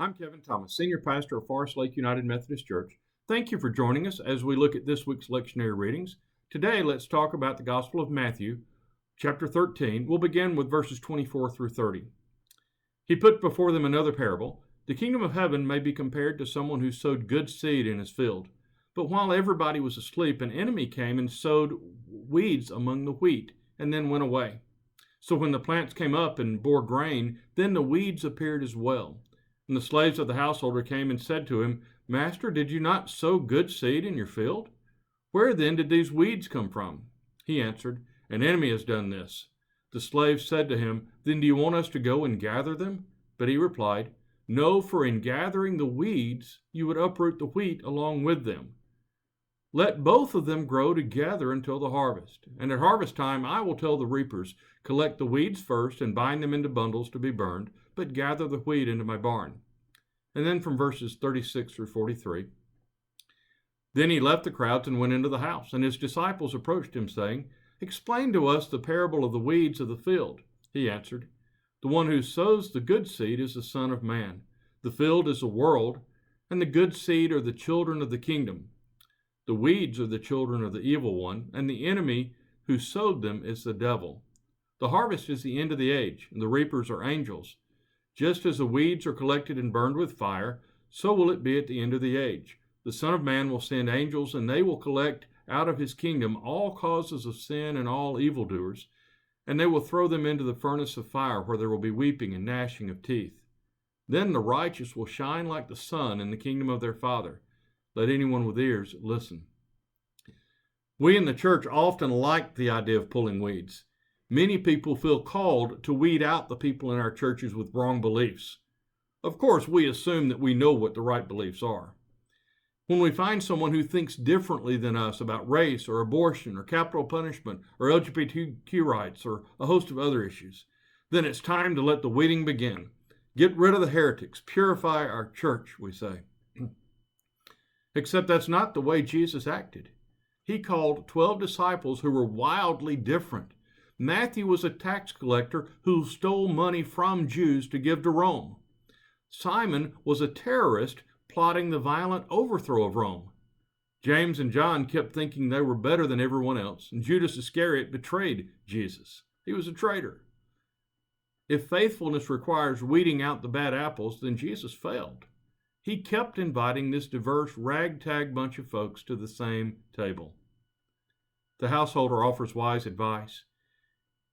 I'm Kevin Thomas, Senior Pastor of Forest Lake United Methodist Church. Thank you for joining us as we look at this week's lectionary readings. Today, let's talk about the Gospel of Matthew, chapter 13. We'll begin with verses 24 through 30. He put before them another parable. The kingdom of heaven may be compared to someone who sowed good seed in his field. But while everybody was asleep, an enemy came and sowed weeds among the wheat, and then went away. So when the plants came up and bore grain, then the weeds appeared as well. And the slaves of the householder came and said to him, Master, did you not sow good seed in your field? Where then did these weeds come from? He answered, An enemy has done this. The slaves said to him, Then do you want us to go and gather them? But he replied, No, for in gathering the weeds, you would uproot the wheat along with them. Let both of them grow together until the harvest. And at harvest time I will tell the reapers, Collect the weeds first and bind them into bundles to be burned, but gather the wheat into my barn. And then from verses 36 through 43. Then he left the crowds and went into the house, and his disciples approached him, saying, Explain to us the parable of the weeds of the field. He answered, The one who sows the good seed is the Son of Man. The field is the world, and the good seed are the children of the kingdom. The weeds are the children of the evil one, and the enemy who sowed them is the devil. The harvest is the end of the age, and the reapers are angels. Just as the weeds are collected and burned with fire, so will it be at the end of the age. The Son of Man will send angels, and they will collect out of his kingdom all causes of sin and all evildoers, and they will throw them into the furnace of fire, where there will be weeping and gnashing of teeth. Then the righteous will shine like the sun in the kingdom of their Father. Let anyone with ears listen. We in the church often like the idea of pulling weeds. Many people feel called to weed out the people in our churches with wrong beliefs. Of course, we assume that we know what the right beliefs are. When we find someone who thinks differently than us about race or abortion or capital punishment or LGBTQ rights or a host of other issues, then it's time to let the weeding begin. Get rid of the heretics. Purify our church, we say. Except that's not the way Jesus acted. He called 12 disciples who were wildly different. Matthew was a tax collector who stole money from Jews to give to Rome. Simon was a terrorist plotting the violent overthrow of Rome. James and John kept thinking they were better than everyone else, and Judas Iscariot betrayed Jesus. He was a traitor. If faithfulness requires weeding out the bad apples, then Jesus failed. He kept inviting this diverse ragtag bunch of folks to the same table. The householder offers wise advice.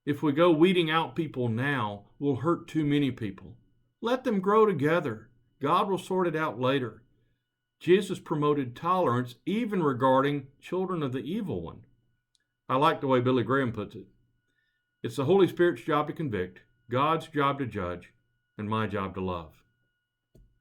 If we go weeding out people now, we'll hurt too many people. Let them grow together. God will sort it out later. Jesus promoted tolerance even regarding children of the evil one. I like the way Billy Graham puts it. It's the Holy Spirit's job to convict, God's job to judge, and my job to love.